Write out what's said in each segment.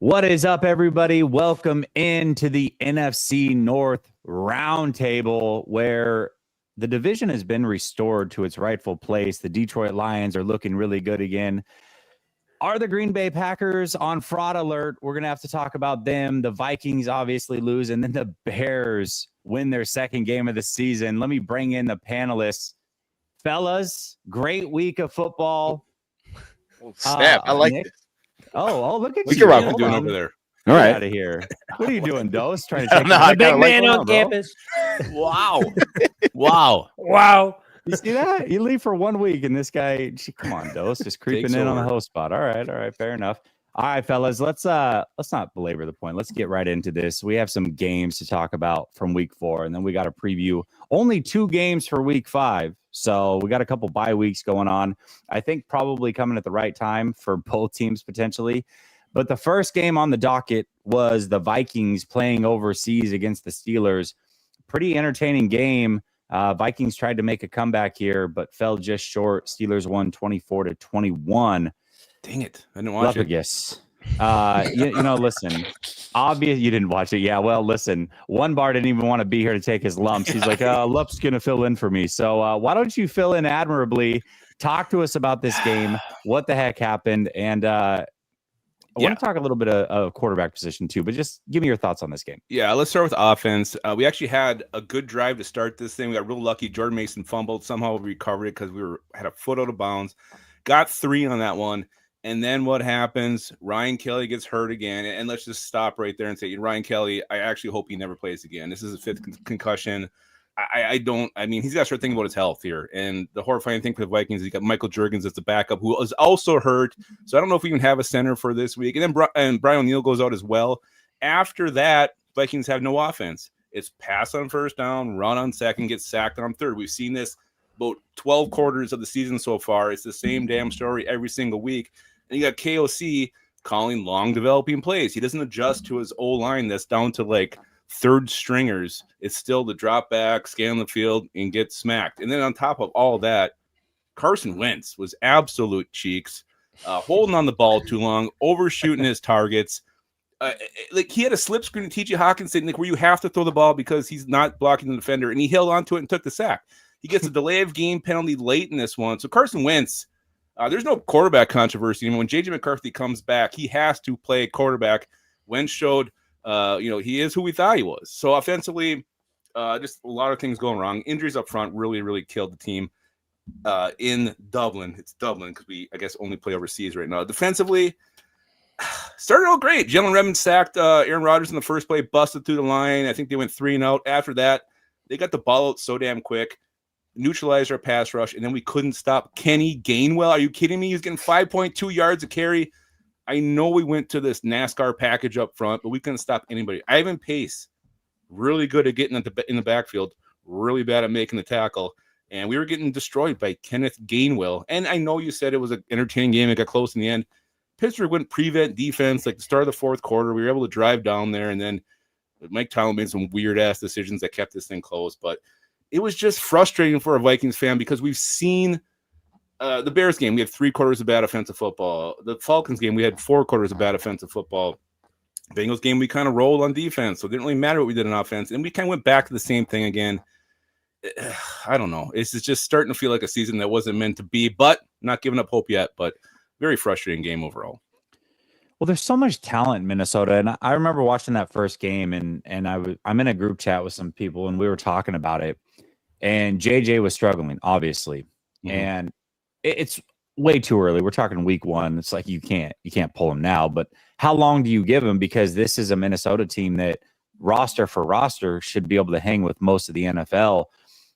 What is up, everybody? Welcome into the NFC North Roundtable, where the division has been restored to its rightful place. The Detroit Lions are looking really good again. Are the Green Bay Packers on fraud alert? We're going to have to talk about them. The Vikings obviously lose, and then the Bears win their second game of the season. Let me bring in the panelists. Fellas, great week of football. Snap. I like Nick? this. Oh, look at Look you. at what Hold doing on. over there. All right. Out of here. What are you doing, Dose? Trying to take The big man on campus. Wow. Wow. Wow. You see that? You leave for 1 week, and this guy, come on, Dose, just creeping Takes in on the over. host spot. All right, fair enough. All right, fellas, let's not belabor the point. Let's get right into this. We have some games to talk about from week 4, and then we got to preview only 2 games for week 5. So we got a couple bye weeks going on. I think probably coming at the right time for both teams potentially. But the first game on the docket was the Vikings playing overseas against the Steelers. Pretty entertaining game. Vikings tried to make a comeback here, but fell just short. Steelers won 24-21. Dang it. I didn't watch it. Yes. Listen, obvious you didn't watch it. Yeah, well, listen, one bar didn't even want to be here to take his lumps. He's like, Lup's going to fill in for me. So why don't you fill in admirably? Talk to us about this game. What the heck happened? And I want to talk a little bit of quarterback position too, but just give me your thoughts on this game. Yeah, let's start with offense. We actually had a good drive to start this thing. We got real lucky. Jordan Mason fumbled. Somehow we recovered it because we had a foot out of bounds. Got 3 on that one. And then what happens? Ryan Kelly gets hurt again. And let's just stop right there and say, Ryan Kelly, I actually hope he never plays again. This is his 5th concussion. I mean, he's got to start thinking about his health here. And the horrifying thing for the Vikings is you got Michael Juergens as the backup, who is also hurt. So I don't know if we even have a center for this week. And then Brian O'Neill goes out as well. After that, Vikings have no offense. It's pass on first down, run on second, get sacked on third. We've seen this about 12 quarters of the season so far. It's the same damn story every single week. And you got KOC calling long developing plays. He doesn't adjust to his O-line that's down to like third stringers. It's still the drop back, scan the field, and get smacked. And then on top of all that, Carson Wentz was absolute cheeks, holding on the ball too long, overshooting his targets. Like he had a slip screen to T.J. Hawkinson, like where you have to throw the ball because he's not blocking the defender, and he held onto it and took the sack. He gets a delay of game penalty late in this one. So Carson Wentz, there's no quarterback controversy. I mean, when J.J. McCarthy comes back, he has to play quarterback. Wentz showed he is who we thought he was. So offensively, just a lot of things going wrong. Injuries up front really, really killed the team in Dublin. It's Dublin because we, I guess, only play overseas right now. Defensively, started out great. Jalen Redmond sacked Aaron Rodgers in the first play, busted through the line. I think they went 3 and out. After that, they got the ball out so damn quick, neutralized our pass rush, and then we couldn't stop Kenny Gainwell. Are you kidding me? He's getting 5.2 yards a carry. I know we went to this NASCAR package up front, but we couldn't stop anybody. Ivan Pace, really good at getting in the backfield, really bad at making the tackle, and we were getting destroyed by Kenneth Gainwell. And I know you said it was an entertaining game. It got close in the end. Pittsburgh went prevent defense, like the start of the 4th quarter. We were able to drive down there, and then Mike Tomlin made some weird-ass decisions that kept this thing close. But it was just frustrating for a Vikings fan because we've seen the Bears game, we had 3 quarters of bad offensive football. The Falcons game, we had 4 quarters of bad offensive football. Bengals game, we kind of rolled on defense, so it didn't really matter what we did on offense. And we kind of went back to the same thing again. I don't know. It's just starting to feel like a season that wasn't meant to be, but not giving up hope yet. But very frustrating game overall. Well, there's so much talent in Minnesota, and I remember watching that first game, and I'm in a group chat with some people, and we were talking about it. And JJ was struggling, obviously, and it's way too early. We're talking week 1. It's like you can't pull him now. But how long do you give him? Because this is a Minnesota team that roster for roster should be able to hang with most of the NFL.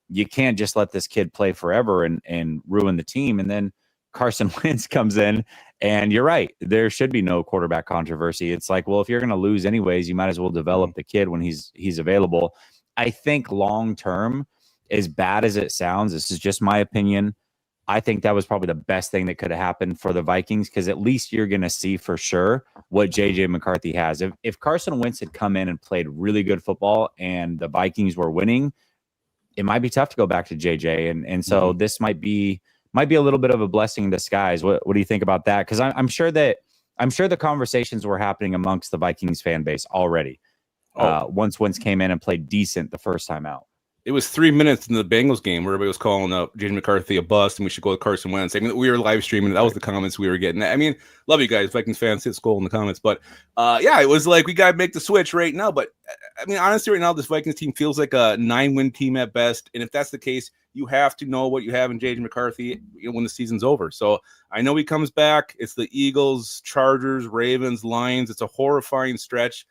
You can't just let this kid play forever and ruin the team. And then Carson Wentz comes in, and you're right. There should be no quarterback controversy. It's like, well, if you're going to lose anyways, you might as well develop the kid when he's available. I think long term, as bad as it sounds, this is just my opinion, I think that was probably the best thing that could have happened for the Vikings, because at least you're going to see for sure what J.J. McCarthy has. If Carson Wentz had come in and played really good football and the Vikings were winning, it might be tough to go back to J.J. And so this might be a little bit of a blessing in disguise. What do you think about that? Because I'm sure that I'm sure the conversations were happening amongst the Vikings fan base already. Once Wentz came in and played decent the first time out. It was 3 minutes in the Bengals game where everybody was calling up J.J. McCarthy a bust and we should go with Carson Wentz. I mean, we were live streaming. That was the comments we were getting. I mean, love you guys, Vikings fans. Hit skull in the comments. But, yeah, it was like we got to make the switch right now. But, I mean, honestly, right now, this Vikings team feels like a 9-win team at best. And if that's the case, you have to know what you have in J.J. McCarthy when the season's over. So I know he comes back. It's the Eagles, Chargers, Ravens, Lions. It's a horrifying stretch.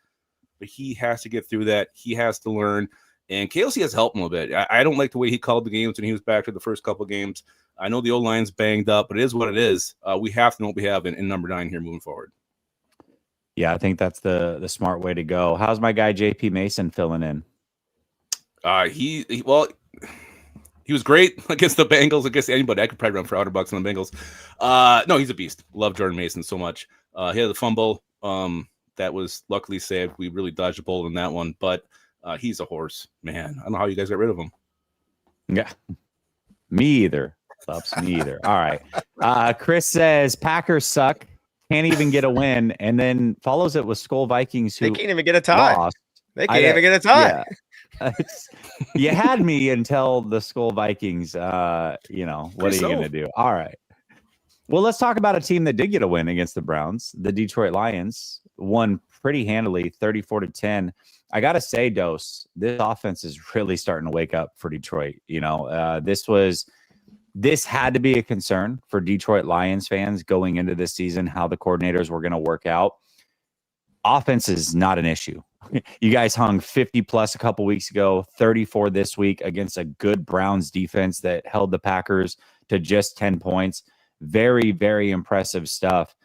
But he has to get through that. He has to learn. And KLC has helped him a bit. I don't like the way he called the games when he was back for the first couple of games. I know the old line's banged up, but it is what it is. We have to know what we have in number 9 here moving forward. Yeah, I think that's the smart way to go. How's my guy JP Mason filling in? He was great against the Bengals, against anybody. I could probably run for outer bucks on the Bengals. No, he's a beast. Love Jordan Mason so much. He had the fumble. That was luckily saved. We really dodged a bullet in that one, but he's a horse, man. I don't know how you guys got rid of him. Yeah, me either. Me either. All right. Chris says Packers suck. Can't even get a win, and then follows it with Skull Vikings who they can't even get a tie. Lost. They can't even get a tie. Yeah. You had me until the Skull Vikings. What are you going to do? All right. Well, let's talk about a team that did get a win against the Browns. The Detroit Lions won pretty handily, 34-10. I got to say, Dose, this offense is really starting to wake up for Detroit. This had to be a concern for Detroit Lions fans going into this season, how the coordinators were going to work out. Offense is not an issue. You guys hung 50 plus a couple weeks ago, 34 this week against a good Browns defense that held the Packers to just 10 points. Very, very impressive stuff.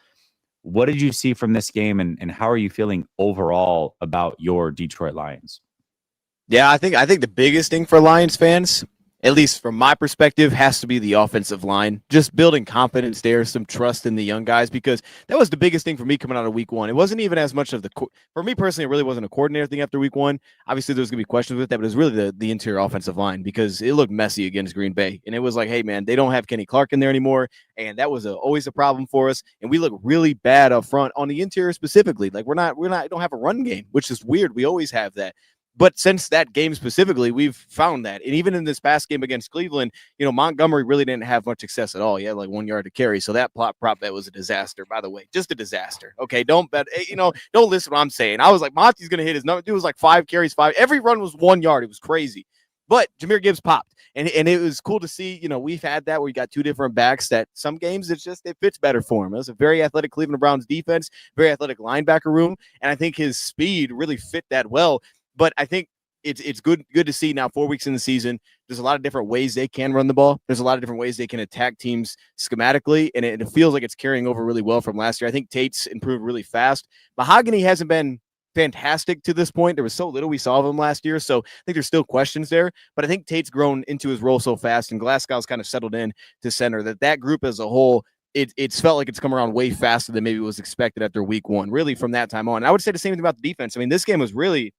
What did you see from this game, and how are you feeling overall about your Detroit Lions? Yeah, I think the biggest thing for Lions fans, at least from my perspective, has to be the offensive line. Just building confidence there, some trust in the young guys, because that was the biggest thing for me coming out of week 1. It wasn't even as much of for me personally, it really wasn't a coordinator thing after week 1. Obviously, there's going to be questions with that, but it was really the interior offensive line because it looked messy against Green Bay. And it was like, hey, man, they don't have Kenny Clark in there anymore. And that was always a problem for us. And we look really bad up front on the interior specifically. Like we don't have a run game, which is weird. We always have that. But since that game specifically, we've found that. And even in this past game against Cleveland, Montgomery really didn't have much success at all. He had like 1 yard to carry. So that prop bet was a disaster, by the way. Just a disaster. Okay, don't bet. Don't listen to what I'm saying. I was like, Monty's going to hit his number. Dude was like 5 carries, 5. Every run was 1 yard. It was crazy. But Jahmyr Gibbs popped. And it was cool to see, we've had that where you got 2 different backs that some games it fits better for him. It was a very athletic Cleveland Browns defense, very athletic linebacker room. And I think his speed really fit that well. But I think it's good to see now 4 weeks in the season. There's a lot of different ways they can run the ball. There's a lot of different ways they can attack teams schematically, and it feels like it's carrying over really well from last year. I think Tate's improved really fast. Mahogany hasn't been fantastic to this point. There was so little we saw of him last year, so I think there's still questions there. But I think Tate's grown into his role so fast, and Glasgow's kind of settled in to center that group as a whole. It's felt like it's come around way faster than maybe was expected after week 1, really from that time on. And I would say the same thing about the defense. I mean, this game was really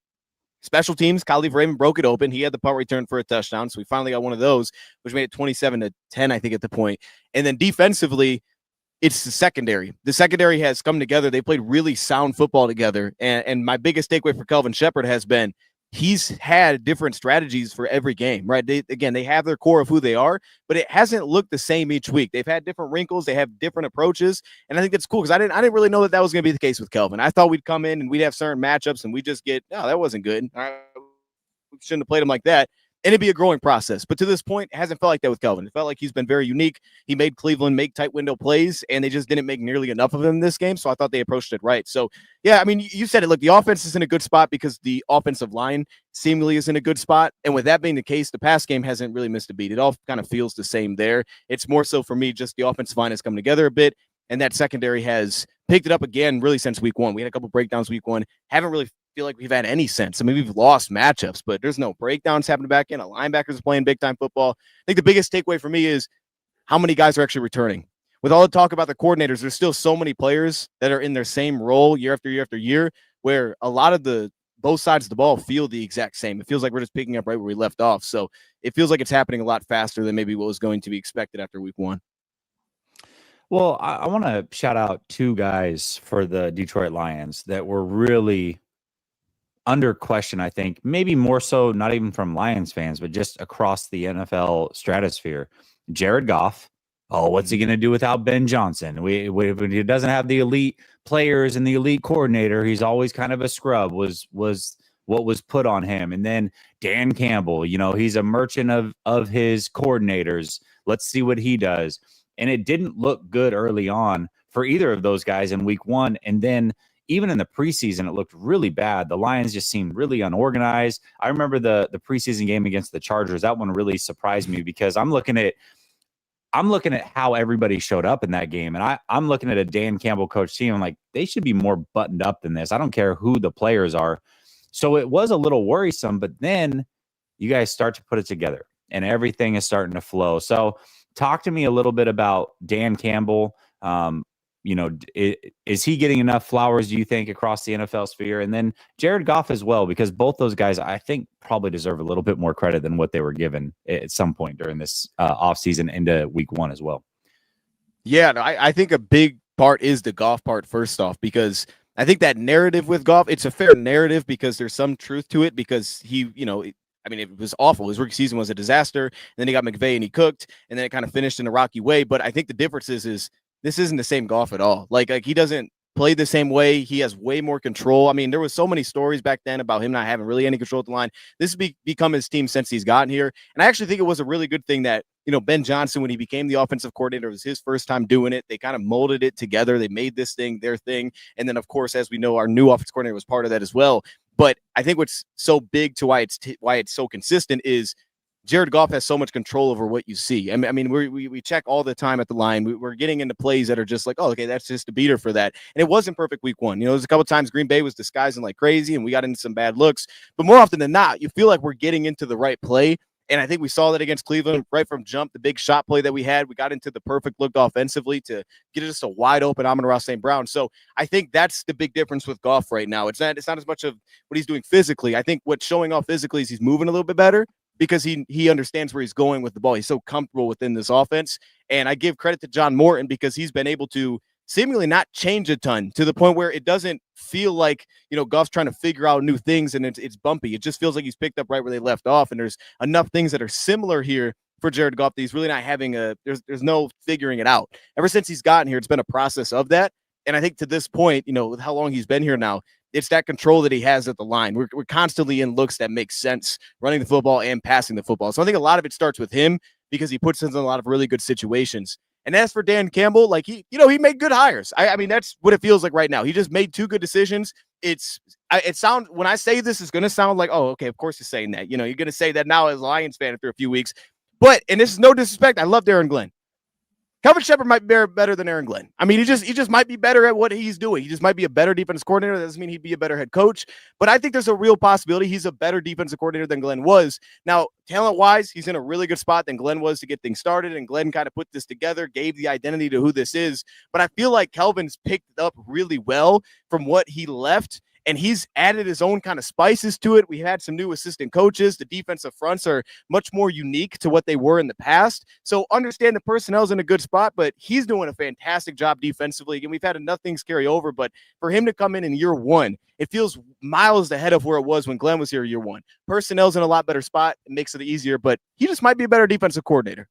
special teams. Khalif Raymond broke it open. He had the punt return for a touchdown. So we finally got one of those, which made it 27-10, I think, at the point. And then defensively, it's the secondary. The secondary has come together. They played really sound football together. And my biggest takeaway for Kelvin Shepard has been he's had different strategies for every game, right? They have their core of who they are, but it hasn't looked the same each week. They've had different wrinkles. They have different approaches. And I think that's cool because I didn't really know that was going to be the case with Kelvin. I thought we'd come in and we'd have certain matchups and we just get, no, that wasn't good. We shouldn't have played him like that. And it'd be a growing process. But to this point, it hasn't felt like that with Kelvin. It felt like he's been very unique. He made Cleveland make tight window plays, and they just didn't make nearly enough of him in this game. So I thought they approached it right. So, yeah, I mean, you said it. Look, the offense is in a good spot because the offensive line seemingly is in a good spot. And with that being the case, the pass game hasn't really missed a beat. It all kind of feels the same there. It's more so for me, just the offensive line has come together a bit, and that secondary has picked it up again really since week 1. We had a couple breakdowns week 1. Haven't really feel like we've had any sense. I mean, we've lost matchups, but there's no breakdowns happening back in. A linebacker's playing big time football. I think the biggest takeaway for me is how many guys are actually returning. With all the talk about the coordinators, there's still so many players that are in their same role year after year after year, where a lot of both sides of the ball feel the exact same. It feels like we're just picking up right where we left off. So it feels like it's happening a lot faster than maybe what was going to be expected after week 1. Well, I want to shout out two guys for the Detroit Lions that were really under question, I think, maybe more so not even from Lions fans, but just across the NFL stratosphere. Jared Goff. Oh, what's he going to do without Ben Johnson? When he doesn't have the elite players and the elite coordinator, he's always kind of a scrub, was what was put on him. And then Dan Campbell, he's a merchant of his coordinators. Let's see what he does. And it didn't look good early on for either of those guys in week one. And then even in the preseason, it looked really bad. The Lions just seemed really unorganized. I remember the preseason game against the Chargers. That one really surprised me because I'm looking at how everybody showed up in that game. And I'm looking at a Dan Campbell coach team. I'm like, they should be more buttoned up than this. I don't care who the players are. So it was a little worrisome, but then you guys start to put it together and everything is starting to flow. So talk to me a little bit about Dan Campbell. Is he getting enough flowers, do you think, across the NFL sphere? And then Jared Goff as well, because both those guys, I think, probably deserve a little bit more credit than what they were given at some point during this offseason into week one as well. Yeah, no, I think a big part is the Goff part, first off, because I think that narrative with Goff, it's a fair narrative because there's some truth to it because he, it was awful. His rookie season was a disaster. And then he got McVay and he cooked, and then it kind of finished in a rocky way. But I think the difference is this isn't the same Goff at all. Like he doesn't play the same way. He has way more control. I mean, there was so many stories back then about him not having really any control at the line. This has become his team since he's gotten here. And I actually think it was a really good thing that, Ben Johnson, when he became the offensive coordinator, it was his first time doing it. They kind of molded it together. They made this thing their thing. And then, of course, as we know, our new offensive coordinator was part of that as well. But I think what's so big to why it's so consistent is Jared Goff has so much control over what you see. I mean, we check all the time at the line. We're getting into plays that are just like, oh, okay, that's just a beater for that. And it wasn't perfect week one. There's a couple of times Green Bay was disguising like crazy, and we got into some bad looks. But more often than not, you feel like we're getting into the right play. And I think we saw that against Cleveland right from jump, the big shot play that we had. We got into the perfect look offensively to get us a wide open Amon-Ra St. Brown. So I think that's the big difference with Goff right now. It's not as much of what he's doing physically. I think what's showing off physically is he's moving a little bit better, because he understands where he's going with the ball. He's so comfortable within this offense. And I give credit to John Morton because he's been able to seemingly not change a ton to the point where it doesn't feel like, Goff's trying to figure out new things and it's bumpy. It just feels like he's picked up right where they left off. And there's enough things that are similar here for Jared Goff that he's really not having there's no figuring it out. Ever since he's gotten here, it's been a process of that. And I think to this point, with how long he's been here now, it's that control that he has at the line. We're constantly in looks that make sense, running the football and passing the football. So I think a lot of it starts with him because he puts us in a lot of really good situations. And as for Dan Campbell, like he made good hires. I mean, that's what it feels like right now. He just made two good decisions. When I say this, it's going to sound like, oh, okay, of course he's saying that. You're going to say that now as a Lions fan after a few weeks. But, and this is no disrespect, I love Darren Glenn. Kelvin Shepard might be better than Aaron Glenn. I mean, he just might be better at what he's doing. He just might be a better defense coordinator. That doesn't mean he'd be a better head coach. But I think there's a real possibility he's a better defensive coordinator than Glenn was. Now, talent-wise, he's in a really good spot than Glenn was to get things started, and Glenn kind of put this together, gave the identity to who this is. But I feel like Kelvin's picked it up really well from what he left, and he's added his own kind of spices to it. We had some new assistant coaches. The defensive fronts are much more unique to what they were in the past. So understand the personnel's in a good spot, but he's doing a fantastic job defensively. And we've had enough things carry over, but for him to come in year one, it feels miles ahead of where it was when Glenn was here year one. Personnel's in a lot better spot. It makes it easier, but he just might be a better defensive coordinator.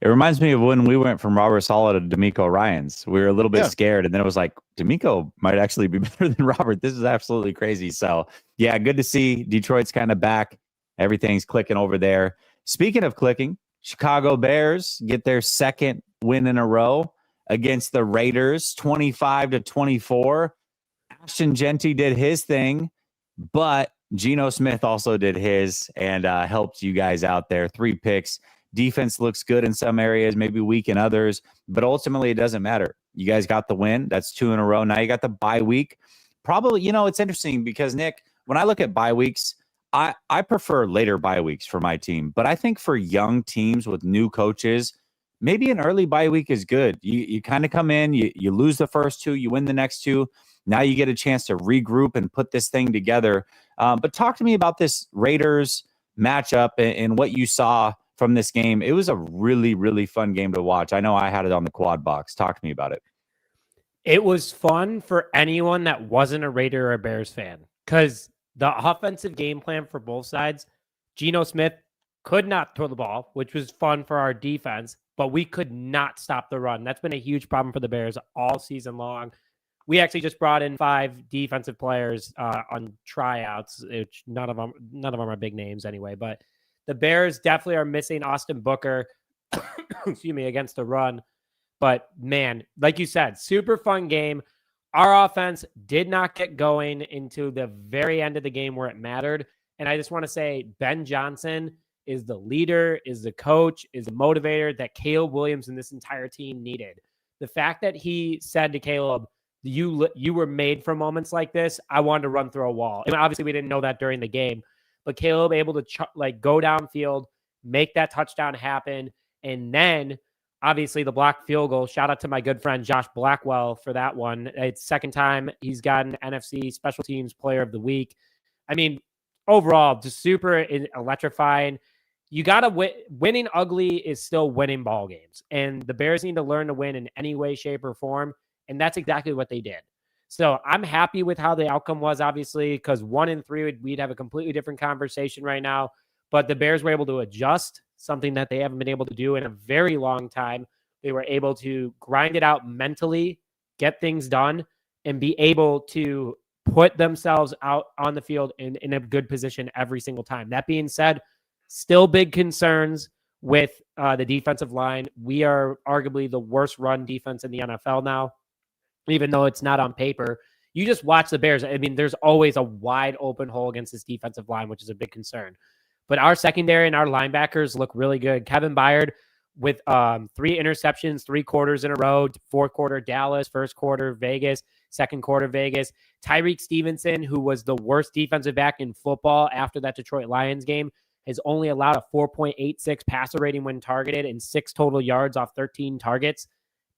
It reminds me of when we went from Robert Saleh to D'Amico Ryans. We were a little bit scared, and then it was like, D'Amico might actually be better than Robert. This is absolutely crazy. So, yeah, good to see Detroit's kind of back. Everything's clicking over there. Speaking of clicking, Chicago Bears get their second win in a row against the Raiders, 25-24. Ashton Genty did his thing, but Geno Smith also did his and helped you guys out there. 3 picks. Defense looks good in some areas, maybe weak in others, but ultimately it doesn't matter. You guys got the win. That's 2 in a row. Now you got the bye week. Probably, it's interesting because, Nick, when I look at bye weeks, I prefer later bye weeks for my team. But I think for young teams with new coaches, maybe an early bye week is good. You kind of come in, you lose the first 2, you win the next 2. Now you get a chance to regroup and put this thing together. But talk to me about this Raiders matchup and what you saw from this game? It was a really, really fun game to watch. I know I had it on the quad box. Talk to me about it. It was fun for anyone that wasn't a Raider or a Bears fan because the offensive game plan for both sides, Geno Smith could not throw the ball, which was fun for our defense, but we could not stop the run. That's been a huge problem for the Bears all season long. We actually just brought in 5 defensive players on tryouts, which none of them are big names anyway. But the Bears definitely are missing Austin Booker, excuse me, against the run. But man, like you said, super fun game. Our offense did not get going into the very end of the game where it mattered. And I just want to say Ben Johnson is the leader, is the coach, is the motivator that Caleb Williams and this entire team needed. The fact that he said to Caleb, you were made for moments like this. I wanted to run through a wall. And obviously we didn't know that during the game, but Caleb able to go downfield, make that touchdown happen. And then obviously the blocked field goal, shout out to my good friend, Josh Blackwell for that one. It's second time he's gotten NFC Special Teams Player of the Week. I mean, overall, just super electrifying. You got to winning ugly is still winning ball games. And the Bears need to learn to win in any way, shape, or form. And that's exactly what they did. So I'm happy with how the outcome was, obviously, because 1-3, we'd have a completely different conversation right now. But the Bears were able to adjust, something that they haven't been able to do in a very long time. They were able to grind it out mentally, get things done, and be able to put themselves out on the field in a good position every single time. That being said, still big concerns with the defensive line. We are arguably the worst run defense in the NFL now, even though it's not on paper. You just watch the Bears. I mean, there's always a wide open hole against this defensive line, which is a big concern. But our secondary and our linebackers look really good. Kevin Byard with 3 interceptions, 3 quarters in a row, fourth quarter Dallas, first quarter Vegas, second quarter Vegas. Tyreek Stevenson, who was the worst defensive back in football after that Detroit Lions game, has only allowed a 4.86 passer rating when targeted and 6 total yards off 13 targets.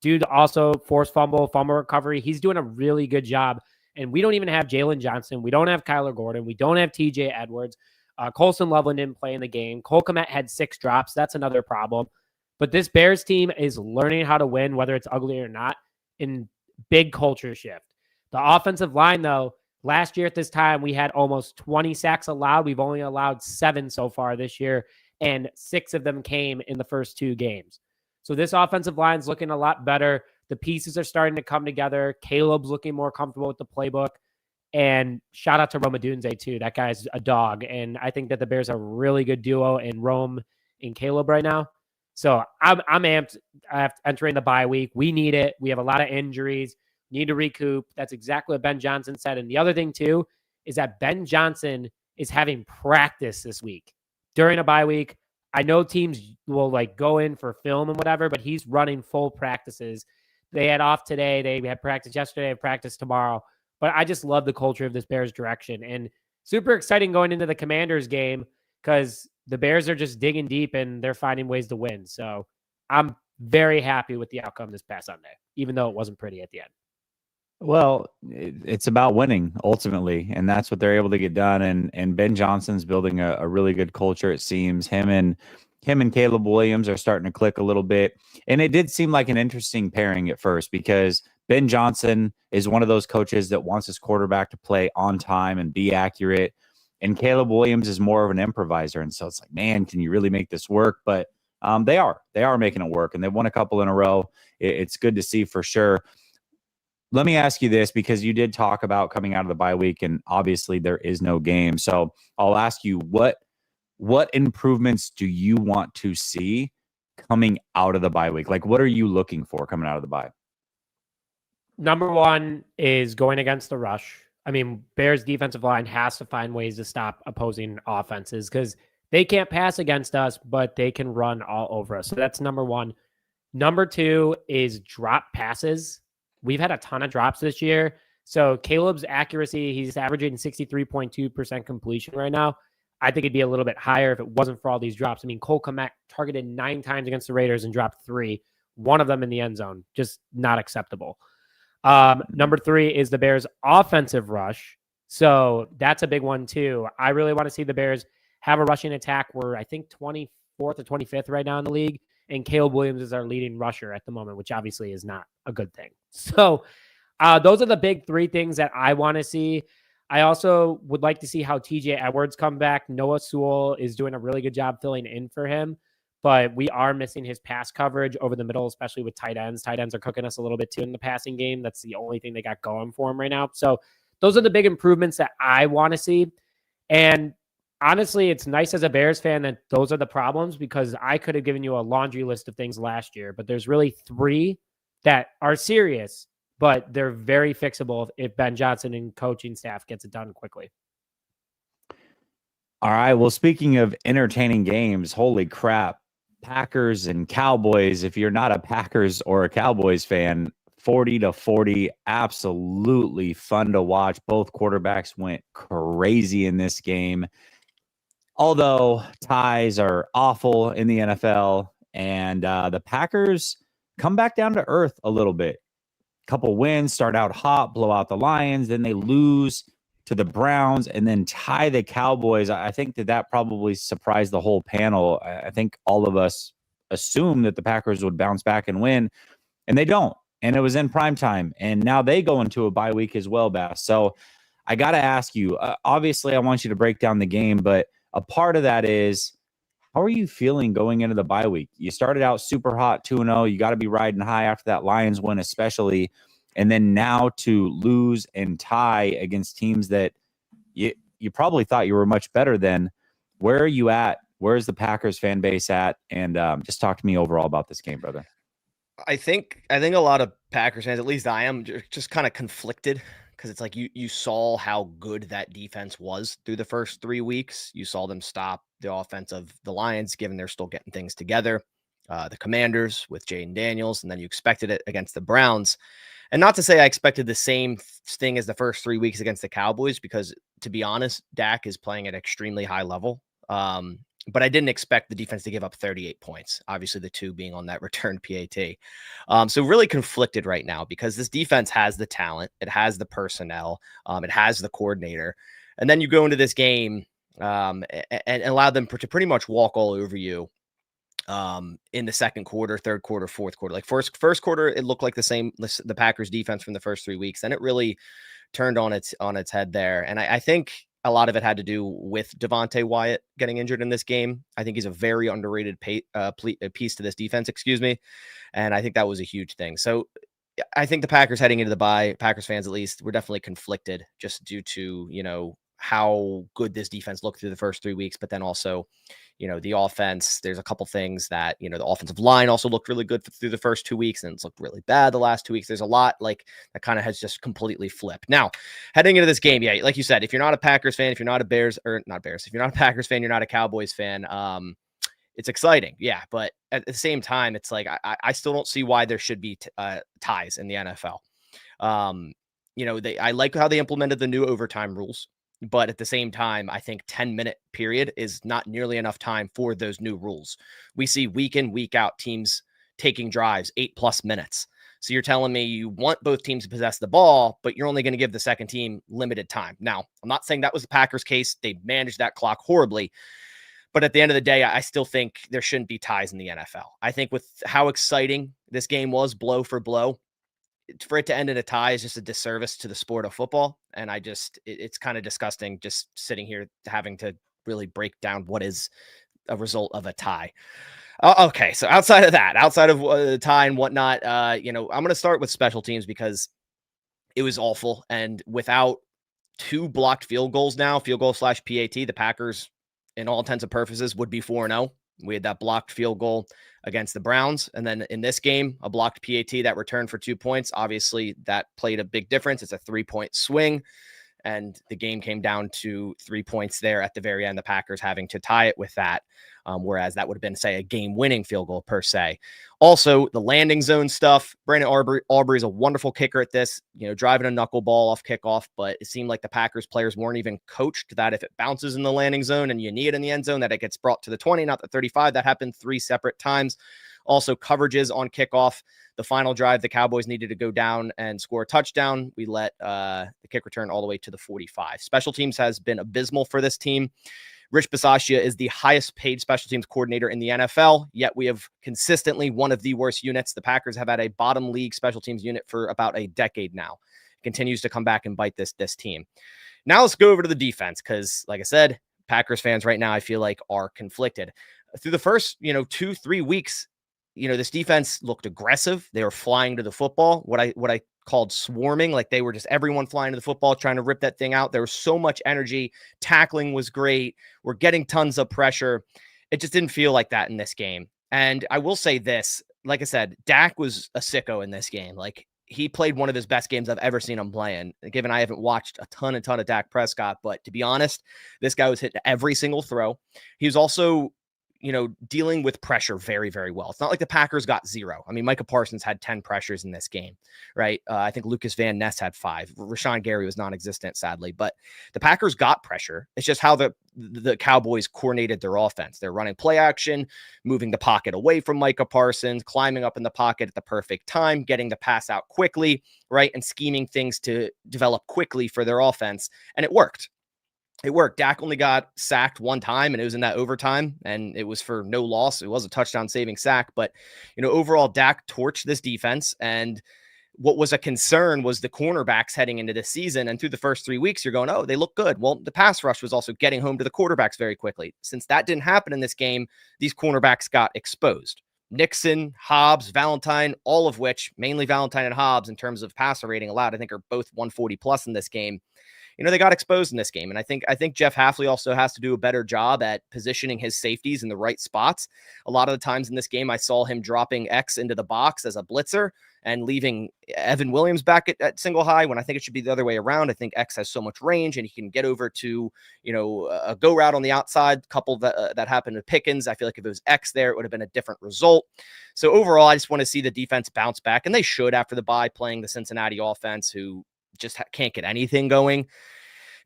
Dude also forced fumble recovery. He's doing a really good job. And we don't even have Jalen Johnson. We don't have Kyler Gordon. We don't have TJ Edwards. Colson Loveland didn't play in the game. Cole Kmet had 6 drops. That's another problem. But this Bears team is learning how to win, whether it's ugly or not, in big culture shift. The offensive line, though, last year at this time, we had almost 20 sacks allowed. We've only allowed 7 so far this year, and 6 of them came in the first 2 games. So this offensive line is looking a lot better. The pieces are starting to come together. Caleb's looking more comfortable with the playbook. And shout out to Rome Odunze, too. That guy's a dog. And I think that the Bears are a really good duo in Rome and Caleb right now. So I'm amped entering the bye week. We need it. We have a lot of injuries. Need to recoup. That's exactly what Ben Johnson said. And the other thing, too, is that Ben Johnson is having practice this week during a bye week. I know teams will go in for film and whatever, but he's running full practices. They had off today. They had practice yesterday, have practice tomorrow. But I just love the culture of this Bears direction. And super exciting going into the Commanders game because the Bears are just digging deep and they're finding ways to win. So I'm very happy with the outcome this past Sunday, even though it wasn't pretty at the end. Well, it's about winning ultimately, and that's what they're able to get done. And Ben Johnson's building a really good culture. It seems him and Caleb Williams are starting to click a little bit. And it did seem like an interesting pairing at first because Ben Johnson is one of those coaches that wants his quarterback to play on time and be accurate. And Caleb Williams is more of an improviser. And so it's like, man, can you really make this work? But they are making it work, and they've won a couple in a row. It's good to see for sure. Let me ask you this, because you did talk about coming out of the bye week, and obviously there is no game. So I'll ask you, what improvements do you want to see coming out of the bye week? Like, what are you looking for coming out of the bye? Number one is going against the rush. I mean, Bears defensive line has to find ways to stop opposing offenses because they can't pass against us, but they can run all over us. So that's number one. Number two is drop passes. We've had a ton of drops this year. So Caleb's accuracy, he's averaging 63.2% completion right now. I think it'd be a little bit higher if it wasn't for all these drops. I mean, Cole Kmet targeted 9 times against the Raiders and dropped 3, one of them in the end zone. Just not acceptable. Number 3 is the Bears' offensive rush. So that's a big one too. I really want to see the Bears have a rushing attack where I think or 25th right now in the league. And Caleb Williams is our leading rusher at the moment, which obviously is not a good thing. So those are the big three things that I want to see. I also would like to see how TJ Edwards come back. Noah Sewell is doing a really good job filling in for him, but we are missing his pass coverage over the middle, especially with tight ends. Tight ends are cooking us a little bit too in the passing game. That's the only thing they got going for him right now. So those are the big improvements that I want to see. And honestly, it's nice as a Bears fan that those are the problems, because I could have given you a laundry list of things last year, but there's really three that are serious, but they're very fixable if Ben Johnson and coaching staff gets it done quickly. All right. Well, speaking of entertaining games, holy crap, Packers and Cowboys. If you're not a Packers or a Cowboys fan, 40-40, absolutely fun to watch. Both quarterbacks went crazy in this game. Although ties are awful in the NFL, and the Packers come back down to earth a little bit. Couple wins, start out hot, blow out the Lions, then they lose to the Browns and then tie the Cowboys. I think that probably surprised the whole panel. I think all of us assumed that the Packers would bounce back and win, and they don't. And it was in prime time, and now they go into a bye week as well, Bass. So I got to ask you, obviously I want you to break down the game, but a part of that is, how are you feeling going into the bye week? You started out super hot, 2-0. You got to be riding high after that Lions win, especially. And then now to lose and tie against teams that you probably thought you were much better than. Where are you at? Where's the Packers fan base at? And just talk to me overall about this game, brother. I think a lot of Packers fans, at least I am, just kind of conflicted, because it's like you saw how good that defense was through the first 3 weeks. You saw them stop the offense of the Lions, given they're still getting things together. The Commanders with Jaden Daniels, and then you expected it against the Browns. And not to say I expected the same thing as the first 3 weeks against the Cowboys, because to be honest, Dak is playing at an extremely high level. But I didn't expect the defense to give up 38 points, obviously the 2 being on that return PAT. So really conflicted right now, because this defense has the talent, it has the personnel, it has the coordinator. And then you go into this game and allow them to pretty much walk all over you in the second quarter, third quarter, fourth quarter. Like first quarter, it looked like the Packers defense from the first 3 weeks. Then it really turned on its head there. And I think a lot of it had to do with Devontae Wyatt getting injured in this game. I think he's a very underrated piece to this defense, and I think that was a huge thing. So I think the Packers heading into the bye, Packers fans at least, were definitely conflicted just due to, how good this defense looked through the first 3 weeks, but then also, the offense. There's a couple things that, the offensive line also looked really good through the first 2 weeks, and it's looked really bad the last 2 weeks. There's a lot that kind of has just completely flipped. Now, heading into this game, like you said, if you're not a Packers fan, if you're not a if you're not a Packers fan, you're not a Cowboys fan, it's exciting. Yeah. But at the same time, it's like, I still don't see why there should be ties in the NFL. I like how they implemented the new overtime rules. But at the same time, I think 10-minute period is not nearly enough time for those new rules. We see week in, week out teams taking drives 8+ minutes. So you're telling me you want both teams to possess the ball, but you're only going to give the second team limited time. Now, I'm not saying that was the Packers case. They managed that clock horribly. But at the end of the day, I still think there shouldn't be ties in the NFL. I think with how exciting this game was, blow for blow, for it to end in a tie is just a disservice to the sport of football. And it's kind of disgusting just sitting here having to really break down what is a result of a tie. Okay. So outside of the tie and whatnot, I'm going to start with special teams, because it was awful. And without 2 blocked field goals now, field goal / PAT, the Packers, in all intents and purposes, would be 4-0. We had that blocked field goal against the Browns. And then in this game, a blocked PAT that returned for 2 points. Obviously, that played a big difference. It's a 3-point swing. And the game came down to 3 points there at the very end, the Packers having to tie it with that. Whereas that would have been, say, a game-winning field goal per se. Also, the landing zone stuff. Brandon Aubrey is a wonderful kicker at this, driving a knuckleball off kickoff. But it seemed like the Packers players weren't even coached that if it bounces in the landing zone and you need it in the end zone, that it gets brought to the 20, not the 35. That happened 3 separate times. Also, coverages on kickoff. The final drive, the Cowboys needed to go down and score a touchdown. We let the kick return all the way to the 45. Special teams has been abysmal for this team. Rich Bisaccia is the highest paid special teams coordinator in the NFL, yet we have consistently one of the worst units. The Packers have had a bottom league special teams unit for about a decade now. It continues to come back and bite this team. Now let's go over to the defense because, like I said, Packers fans right now, I feel like, are conflicted. Through the first, 2-3 weeks, this defense looked aggressive. They were flying to the football. What I called swarming, like they were just everyone flying to the football, trying to rip that thing out. There was so much energy. Tackling was great. We're getting tons of pressure. It just didn't feel like that in this game. And I will say this, like I said, Dak was a sicko in this game. Like he played one of his best games I've ever seen him playing, given I haven't watched a ton of Dak Prescott. But to be honest, this guy was hitting every single throw. He was also, dealing with pressure very, very well. It's not like the Packers got 0. I mean, Micah Parsons had 10 pressures in this game, right? I think Lucas Van Ness had 5. Rashawn Gary was non-existent, sadly, but the Packers got pressure. It's just how the Cowboys coordinated their offense. They're running play action, moving the pocket away from Micah Parsons, climbing up in the pocket at the perfect time, getting the pass out quickly, right? And scheming things to develop quickly for their offense. And it worked. It worked. Dak only got sacked one time, and it was in that overtime, and it was for no loss. It was a touchdown-saving sack, but overall, Dak torched this defense. And what was a concern was the cornerbacks heading into this season. And through the first 3 weeks, you're going, oh, they look good. Well, the pass rush was also getting home to the quarterbacks very quickly. Since that didn't happen in this game, these cornerbacks got exposed. Nixon, Hobbs, Valentine, all of which, mainly Valentine and Hobbs, in terms of passer rating allowed, I think are both 140 plus in this game. They got exposed in this game. And I think Jeff Hafley also has to do a better job at positioning his safeties in the right spots. A lot of the times in this game, I saw him dropping X into the box as a blitzer and leaving Evan Williams back at single high, when I think it should be the other way around. I think X has so much range and he can get over to, a go route on the outside. Couple that happened to Pickens. I feel like if it was X there, it would have been a different result. So overall, I just want to see the defense bounce back, and they should after the bye, playing the Cincinnati offense, who just can't get anything going.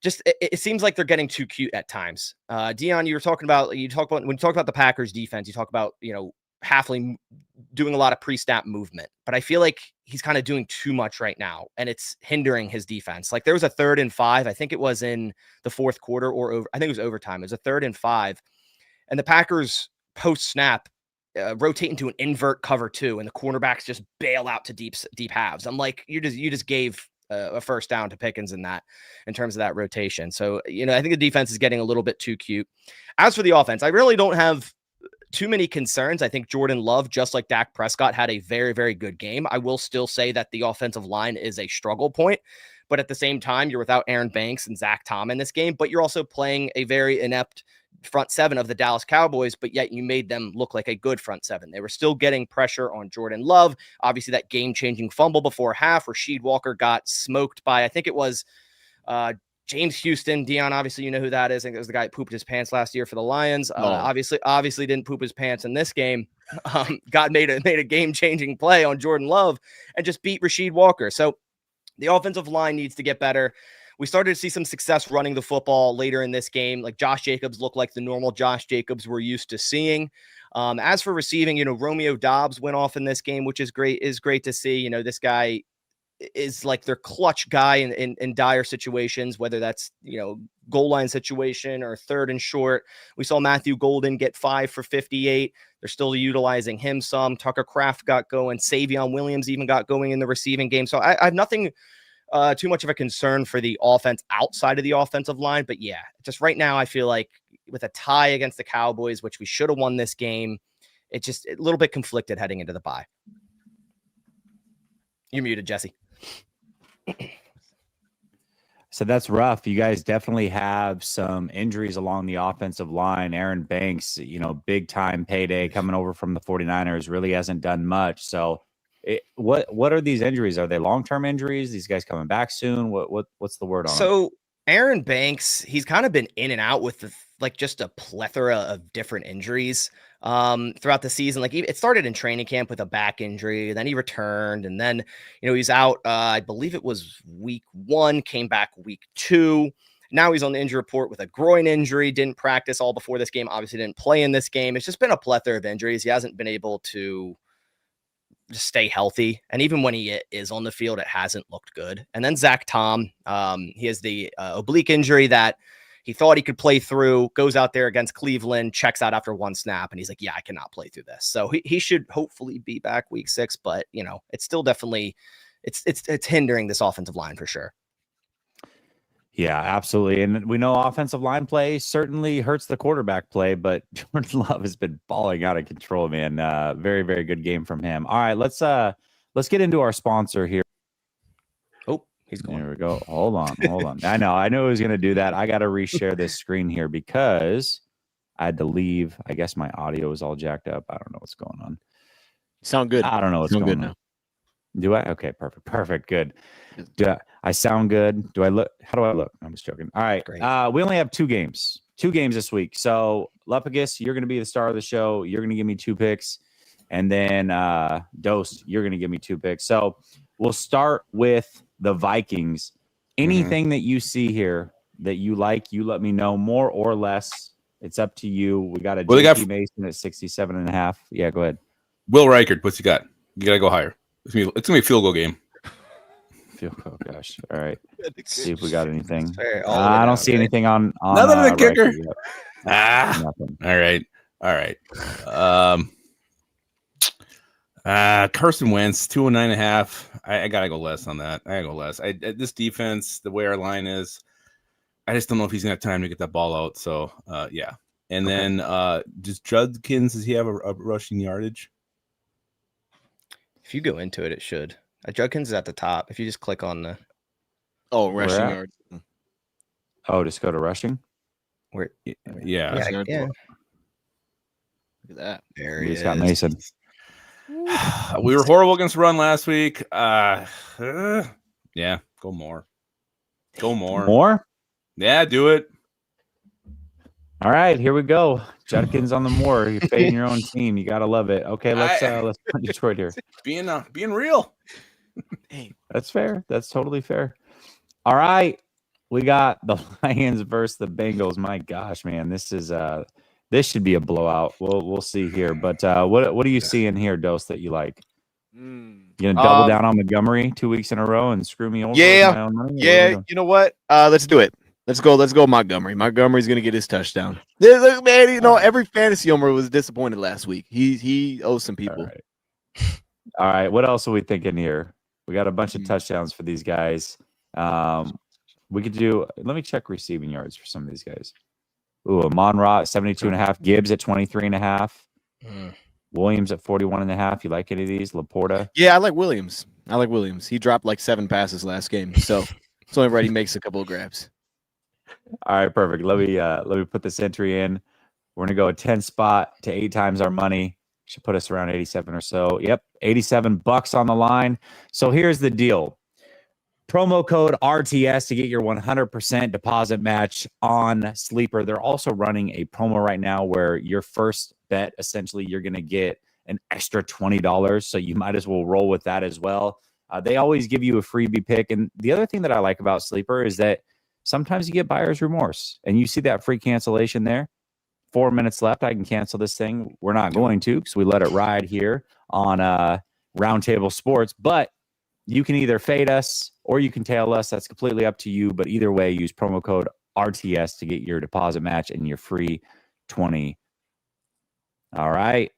It seems like they're getting too cute at times. Dion, when you talk about the Packers defense, you talk about, Hafley doing a lot of pre-snap movement, but I feel like he's kind of doing too much right now, and it's hindering his defense. Like there was a 3rd and 5. I think it was in the 4th quarter I think it was overtime. It was a 3rd and 5, and the Packers post snap rotate into an invert cover 2, and the cornerbacks just bail out to deep halves. I'm like, you just gave a first down to Pickens in terms of that rotation. So, I think the defense is getting a little bit too cute. As for the offense, I really don't have too many concerns. I think Jordan Love, just like Dak Prescott, had a very, very good game. I will still say that the offensive line is a struggle point, but at the same time, you're without Aaron Banks and Zach Tom in this game, but you're also playing a very inept front 7 of the Dallas Cowboys, but yet you made them look like a good front 7. They were still getting pressure on Jordan Love. Obviously, that game-changing fumble before half, Rasheed Walker got smoked by, I think it was James Houston. Dion, obviously, you know who that is. I think it was the guy who pooped his pants last year for the Lions. Obviously didn't poop his pants in this game. Made a game-changing play on Jordan Love and just beat Rasheed Walker. So the offensive line needs to get better. We started to see some success running the football later in this game. Like Josh Jacobs looked like the normal Josh Jacobs we're used to seeing. As for receiving, Romeo Doubs went off in this game, which is great to see. This guy is like their clutch guy in dire situations, whether that's, goal line situation or 3rd and short. We saw Matthew Golden get 5 for 58. They're still utilizing him some. Tucker Kraft got going. Savion Williams even got going in the receiving game. So I have nothing too much of a concern for the offense outside of the offensive line. But yeah, just right now, I feel like with a tie against the Cowboys, which we should have won this game, it's just a little bit conflicted heading into the bye. You're muted, Jesse. So that's rough. You guys definitely have some injuries along the offensive line. Aaron Banks, big time payday coming over from the 49ers, really hasn't done much. So what are these injuries? Are they long-term injuries? These guys coming back soon? What's the word on them? Aaron Banks, he's kind of been in and out with just a plethora of different injuries throughout the season. Like it started in training camp with a back injury, then he returned, and then he's out. I believe it was week 1, came back week 2. Now he's on the injury report with a groin injury. Didn't practice all before this game. Obviously didn't play in this game. It's just been a plethora of injuries. He hasn't been able to just stay healthy. And even when he is on the field, it hasn't looked good. And then Zach Tom, he has the oblique injury that he thought he could play through, goes out there against Cleveland, checks out after one snap, and he's like, yeah, I cannot play through this. So he should hopefully be back week 6, but it's still definitely it's hindering this offensive line for sure. Yeah, absolutely. And we know offensive line play certainly hurts the quarterback play, but Jordan Love has been balling out of control, man. Very, very good game from him. All right, let's get into our sponsor here. Oh, he's going. There we go. Hold on. I knew he was going to do that. I got to reshare this screen here because I had to leave. I guess my audio is all jacked up. I don't know what's going on. Sound good. I don't know what's going on. Now. Do I? Okay, perfect. Good. Do I sound good? Do I look? How do I look? I'm just joking. All right. We only have 2 games this week. So Lepagus, you're going to be the star of the show. You're going to give me 2 picks. And then Dose, you're going to give me 2 picks. So we'll start with the Vikings. Anything that you see here that you like, you let me know, more or less. It's up to you. We got a JP Mason at 67.5. Yeah, go ahead. Will Reichard, what's you got? You got to go higher. It's gonna be a field goal game. Oh gosh! All right. Let's see if we got anything. I don't see anything on nothing in the kicker. Nothing. All right. Carson Wentz 209.5. I gotta go less on that. I gotta go less. This defense, the way our line is, I just don't know if he's gonna have time to get that ball out. So yeah. And then just Judkins, does he have a rushing yardage? If you go into it, it should. Judkins is at the top. If you just click on the rushing yards. Oh, just go to rushing. Where? Yeah. Look at that. There he is. Got Mason. We were horrible against the run last week. Yeah, go more. More? Yeah, do it. All right, here we go. Judkins on the more. You're fading your own team. You gotta love it. Okay, let's put Detroit here. Being real. Hey, that's fair. That's totally fair. All right, we got the Lions versus the Bengals. My gosh, man, this should be a blowout. We'll see here. But what are you seeing here, Dose, that you like? You gonna double down on Montgomery 2 weeks in a row and screw me over? Yeah. You know what? Let's do it. Let's go, Montgomery. Montgomery's gonna get his touchdown. Look, man, every fantasy owner was disappointed last week. He owes some people. All right. What else are we thinking here? We got a bunch of touchdowns for these guys. We could do. Let me check receiving yards for some of these guys. Ooh, Monra at 72.5. Gibbs at 23.5. Williams at 41.5. You like any of these? Laporta? Yeah, I like Williams. He dropped like 7 passes last game, so it's only right he makes a couple of grabs. All right, perfect. Let me put this entry in. We're gonna go a 10 spot to 8 times our money. Should put us around 87 or so. Yep, $87 on the line. So here's the deal. Promo code RTS to get your 100% deposit match on Sleeper. They're also running a promo right now where your first bet, essentially, you're going to get an extra $20. So you might as well roll with that as well. They always give you a freebie pick. And the other thing that I like about Sleeper is that sometimes you get buyer's remorse. And you see that free cancellation there. 4 minutes left. I can cancel this thing. We're not going to because we let it ride here on Roundtable Sports. But you can either fade us or you can tail us. That's completely up to you. But either way, use promo code RTS to get your deposit match and your free 20. All right.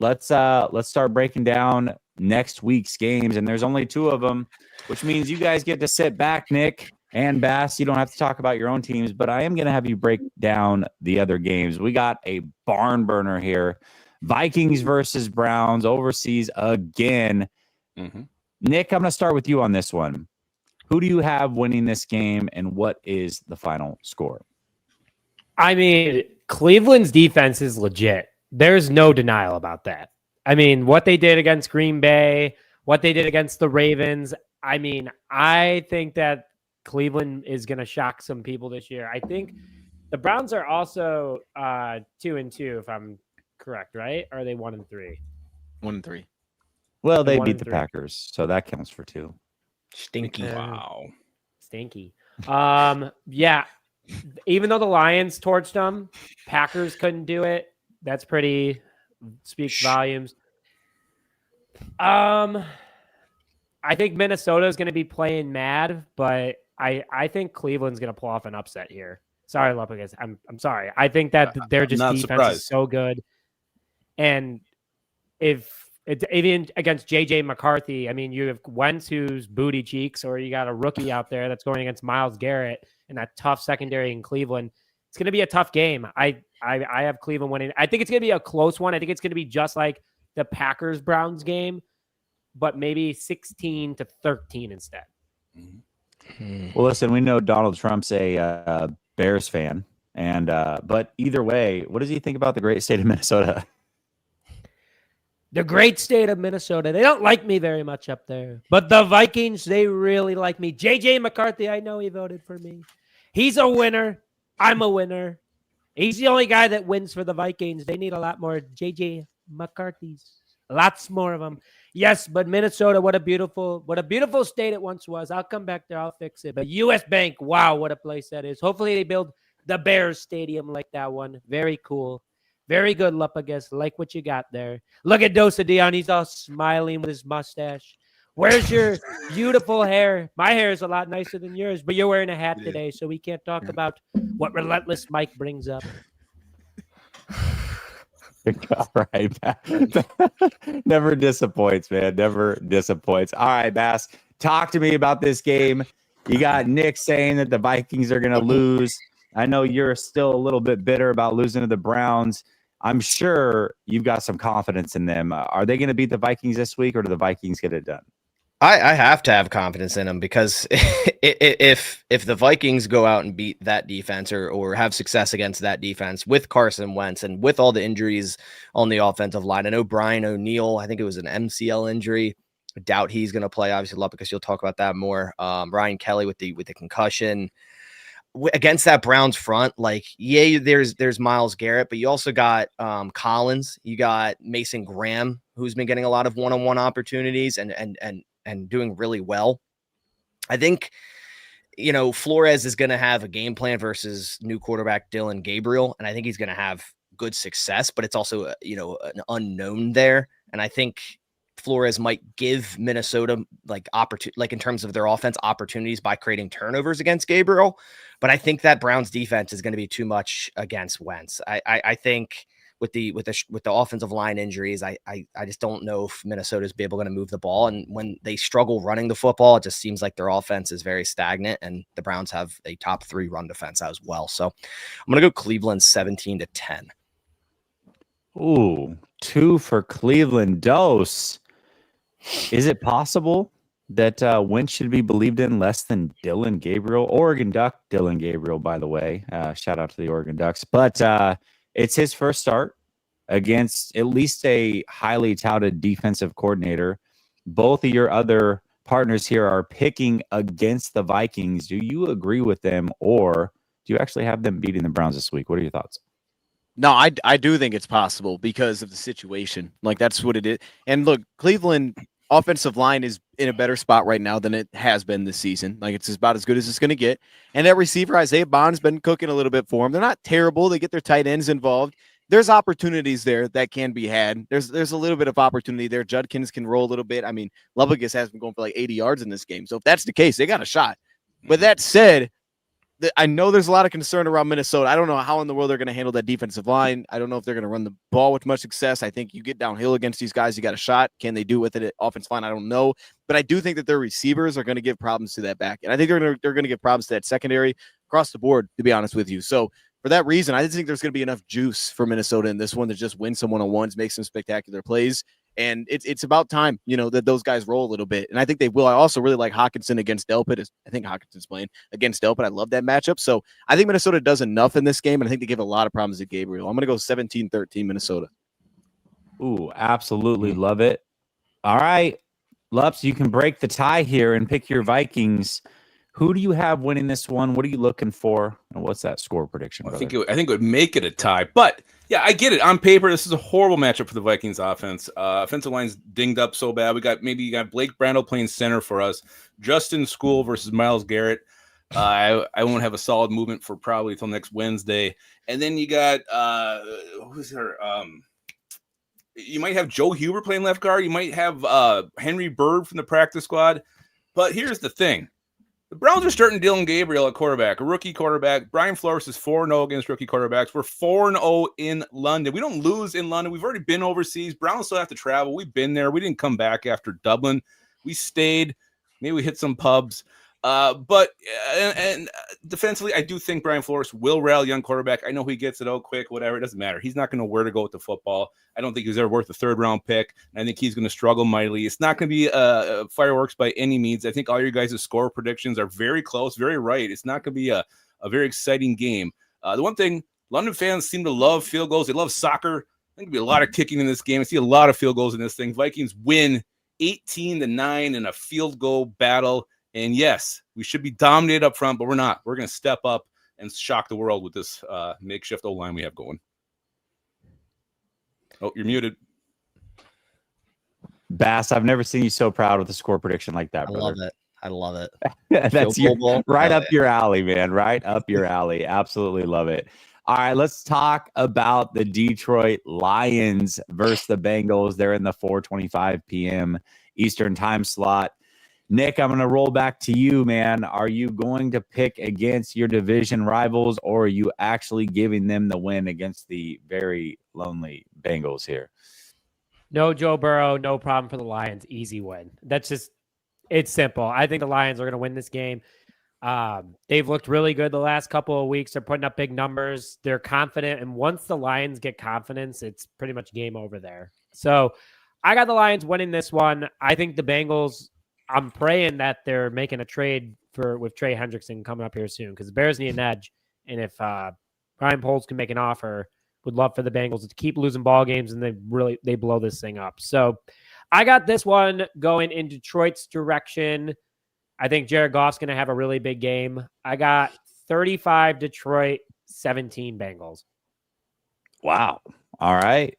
Let's start breaking down next week's games. And there's only 2 of them, which means you guys get to sit back, Nick and Bass. You don't have to talk about your own teams, but I am going to have you break down the other games. We got a barn burner here. Vikings versus Browns overseas again. Nick, I'm going to start with you on this one. Who do you have winning this game, and what is the final score? I mean, Cleveland's defense is legit. There's no denial about that. I mean, what they did against Green Bay, what they did against the Ravens. I mean, I think that Cleveland is going to shock some people this year. I think the Browns are also 2-2, if I'm correct, right? Or are they 1-3? 1-3. Well, they beat the Packers, so that counts for 2. Stinky. Wow. Stinky. Yeah. Even though the Lions torched them, Packers couldn't do it. That's pretty speaks volumes. I think Minnesota is going to be playing mad, but I think Cleveland's going to pull off an upset here. Sorry, Lopez. I'm sorry. I think that their I'm just not defense surprised. is so good. And if it's even against JJ McCarthy, I mean, you have Wentz who's booty cheeks, or you got a rookie out there that's going against Myles Garrett in that tough secondary in Cleveland. It's going to be a tough game. I have Cleveland winning. I think it's going to be a close one. I think it's going to be just like the Packers Browns game, but maybe 16-13 instead. Well, listen, we know Donald Trump's a Bears fan, and but either way, what does he think about the great state of Minnesota? The great state of Minnesota. They don't like me very much up there, but the Vikings, they really like me. JJ McCarthy, I know he voted for me. He's a winner. I'm a winner. He's the only guy that wins for the Vikings. They need a lot more JJ McCarthys. Lots more of them. Yes, but Minnesota, what a beautiful state it once was. I'll come back there. I'll fix it. But US Bank, wow, what a place that is. Hopefully they build the Bears Stadium like that one. Very cool. Very good, Lupagus. Like what you got there. Look at Dosa Dion. He's all smiling with his mustache. Where's your beautiful hair? My hair is a lot nicer than yours, but you're wearing a hat today, so we can't talk about what Relentless Mike brings up. All right. Never disappoints, man. Never disappoints. All right, Bass, talk to me about this game. You got Nick saying that the Vikings are going to lose. I know you're still a little bit bitter about losing to the Browns. I'm sure you've got some confidence in them. Are they going to beat the Vikings this week, or do the Vikings get it done? I have to have confidence in them, because if the Vikings go out and beat that defense or have success against that defense with Carson Wentz and with all the injuries on the offensive line, I know Brian O'Neill, I think it was an MCL injury. I doubt he's going to play, obviously, because you'll talk about that more. Ryan Kelly with the concussion. Against that Browns front, there's Myles Garrett, but you also got Collins, you got Mason Graham, who's been getting a lot of one-on-one opportunities and doing really well. I think, Flores is going to have a game plan versus new quarterback Dylan Gabriel, and I think he's going to have good success, but it's also an unknown there, and I think Flores might give Minnesota in terms of their offense opportunities by creating turnovers against Gabriel. But I think that Browns defense is going to be too much against Wentz. I think with the offensive line injuries, I just don't know if Minnesota's be able to move the ball. And when they struggle running the football, it just seems like their offense is very stagnant, and the Browns have a top 3 run defense as well. So I'm going to go Cleveland 17-10. Ooh, 2 for Cleveland. Dose. Is it possible that Wentz should be believed in less than Dylan Gabriel? Oregon Duck Dylan Gabriel, by the way. Shout out to the Oregon Ducks. But it's his first start against at least a highly touted defensive coordinator. Both of your other partners here are picking against the Vikings. Do you agree with them, or do you actually have them beating the Browns this week? What are your thoughts? No, I do think it's possible because of the situation. That's what it is. And look, Cleveland offensive line is in a better spot right now than it has been this season. It's about as good as it's going to get. And that receiver, Isaiah Bond's been cooking a little bit for them. They're not terrible. They get their tight ends involved. There's opportunities there that can be had. There's a little bit of opportunity there. Judkins can roll a little bit. I mean, Lupagus has been going for 80 yards in this game. So if that's the case, they got a shot. But that said, I know there's a lot of concern around Minnesota. I don't know how in the world they're going to handle that defensive line. I don't know if they're going to run the ball with much success. I think you get downhill against these guys, you got a shot. Can they do with it at offensive line? I don't know. But I do think that their receivers are going to give problems to that back. And I think they're going to give problems to that secondary across the board, to be honest with you. So for that reason, I just think there's going to be enough juice for Minnesota in this one to just win some one-on-ones, make some spectacular plays. And it's about time, that those guys roll a little bit. And I think they will. I also really like Hawkinson against Delpit. I think Hawkinson's playing against Delpit. I love that matchup. So I think Minnesota does enough in this game, and I think they give a lot of problems to Gabriel. I'm going to go 17-13 Minnesota. Ooh, absolutely love it. All right, Lups, you can break the tie here and pick your Vikings. Who do you have winning this one? What are you looking for? And what's that score prediction? I think it would make it a tie. But yeah, I get it. On paper, this is a horrible matchup for the Vikings offense. Offensive line's dinged up so bad. You got Blake Brandel playing center for us. Justin School versus Myles Garrett. I won't have a solid movement for probably until next Wednesday. And then you got who's there? You might have Joe Huber playing left guard. You might have Henry Bird from the practice squad. But here's the thing. The Browns are starting Dylan Gabriel at quarterback, a rookie quarterback. Brian Flores is 4-0 against rookie quarterbacks. We're 4-0 in London. We don't lose in London. We've already been overseas. Browns still have to travel. We've been there. We didn't come back after Dublin. We stayed. Maybe we hit some pubs. But defensively, I do think Brian Flores will rally young quarterback. I know he gets it out quick, whatever. It doesn't matter. He's not going to know where to go with the football. I don't think he's ever worth a third-round pick. And I think he's going to struggle mightily. It's not going to be fireworks by any means. I think all your guys' score predictions are very close, very right. It's not going to be a very exciting game. The one thing, London fans seem to love field goals. They love soccer. I think there'll be a lot of kicking in this game. I see a lot of field goals in this thing. Vikings win 18-9 in a field goal battle. And yes, we should be dominated up front, but we're not. We're going to step up and shock the world with this makeshift O-line we have going. Oh, you're muted. Bass, I've never seen you so proud with a score prediction like that, brother. I love it. That's right up your alley, man. Right up your alley. Absolutely love it. All right, let's talk about the Detroit Lions versus the Bengals. They're in the 4:25 p.m. Eastern time slot. Nick, I'm going to roll back to you, man. Are you going to pick against your division rivals, or are you actually giving them the win against the very lonely Bengals here? No Joe Burrow, no problem for the Lions. Easy win. It's simple. I think the Lions are going to win this game. They've looked really good the last couple of weeks. They're putting up big numbers. They're confident. And once the Lions get confidence, it's pretty much game over there. So I got the Lions winning this one. I think the Bengals, I'm praying that they're making a trade with Trey Hendrickson coming up here soon, because the Bears need an edge. And if Brian Poles can make an offer, would love for the Bengals to keep losing ball games and they blow this thing up. So I got this one going in Detroit's direction. I think Jared Goff's going to have a really big game. I got 35 Detroit, 17 Bengals. Wow. All right.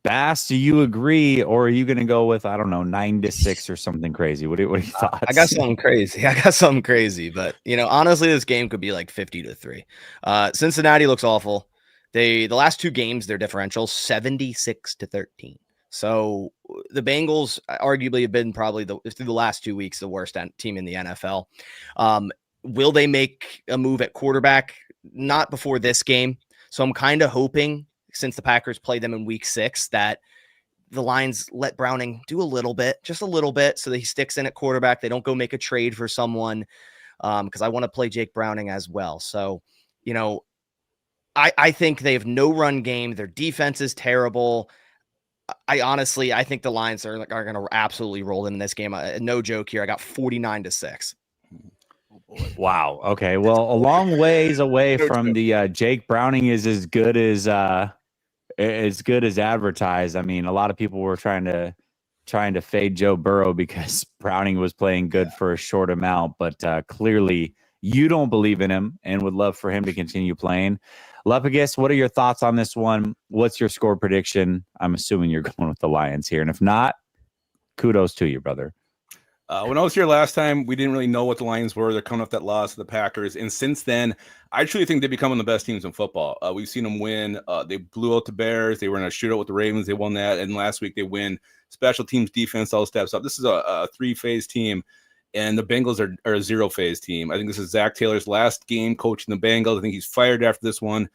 Bass, do you agree, or are you going to go with, I don't know, 9-6 or something crazy? What are your thoughts? I got something crazy. But, honestly, this game could be like 50-3. Cincinnati looks awful. The last two games, their differential 76-13. So the Bengals arguably have been probably through the last 2 weeks, the worst team in the NFL. Will they make a move at quarterback? Not before this game. So I'm kind of hoping, since the Packers play them in week 6, that the Lions let Browning do a little bit, just a little bit, so that he sticks in at quarterback. They don't go make a trade for someone, because I want to play Jake Browning as well. So, I think they have no run game. Their defense is terrible. I think the Lions are going to absolutely roll them in this game. No joke here. I got 49-6. Wow. Okay. Well, a long ways away from the Jake Browning is as good as advertised. I mean, a lot of people were trying to fade Joe Burrow because Browning was playing good for a short amount, but clearly you don't believe in him and would love for him to continue playing. Lepagus, what are your thoughts on this one? What's your score prediction? I'm assuming you're going with the Lions here, and if not, kudos to you, brother. When I was here last time, we didn't really know what the Lions were. They're coming off that loss to the Packers. And since then, I truly think they're becoming the best teams in football. We've seen them win. They blew out the Bears. They were in a shootout with the Ravens. They won that. And last week they win. Special teams, defense, all steps up. This is a 3-phase team. And the Bengals are a 0-phase team. I think this is Zach Taylor's last game coaching the Bengals. I think he's fired after this one.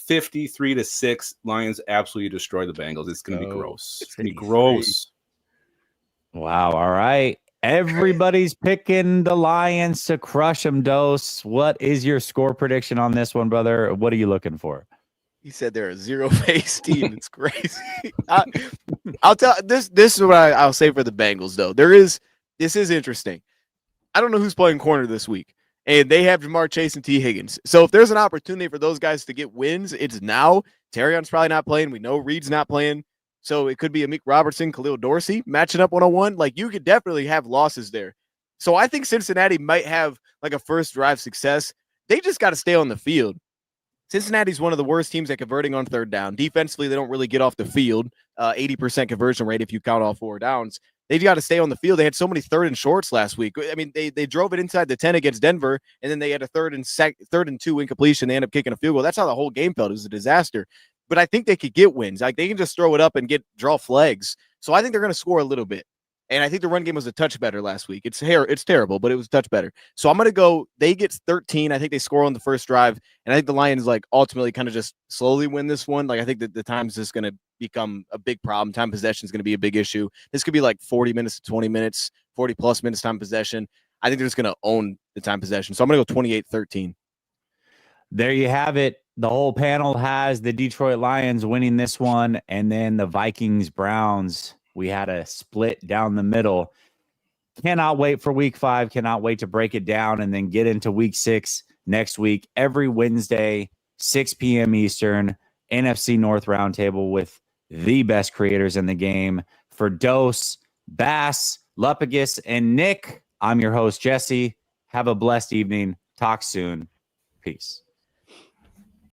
53-6. Lions absolutely destroy the Bengals. It's going to be gross. It's going to be gross. Wow. All right. Everybody's picking the Lions to crush them, Dose. What is your score prediction on this one, brother? What are you looking for? He said they're a 0-phase team. It's crazy. I'll tell this is what I'll say for the Bengals, though. This is interesting. I don't know who's playing corner this week, and they have Jamar Chase and T. Higgins. So if there's an opportunity for those guys to get wins, it's now. Terrion's probably not playing. We know Reed's not playing. So it could be Amik Robertson, Khalil Dorsey matching up one-on-one. Like, you could definitely have losses there. So I think Cincinnati might have like a first drive success. They just got to stay on the field. Cincinnati's one of the worst teams at converting on third down. Defensively, they don't really get off the field. 80% conversion rate if you count all 4 downs. They got to stay on the field. They had so many 3rd and shorts last week. I mean, they drove it inside the 10 against Denver, and then they had a 3rd and 2 incompletion. They ended up kicking a field goal. That's how the whole game felt. It was a disaster. But I think they could get wins. Like, they can just throw it up and draw flags. So I think they're going to score a little bit. And I think the run game was a touch better last week. It's terrible, but it was a touch better. So I'm going to go, they get 13. I think they score on the first drive. And I think the Lions like ultimately kind of just slowly win this one. Like I think that the time is just going to become a big problem. Time possession is going to be a big issue. This could be like 40 minutes to 20 minutes, 40 plus minutes time possession. I think they're just going to own the time possession. So I'm going to go 28-13. There you have it. The whole panel has the Detroit Lions winning this one, and then the Vikings Browns. We had a split down the middle. Cannot wait for week 5. Cannot wait to break it down and then get into week 6 next week. Every Wednesday, 6 p.m. Eastern, NFC North Roundtable with the best creators in the game. For Dose, Bass, Lupagus, and Nick, I'm your host, Jesse. Have a blessed evening. Talk soon. Peace.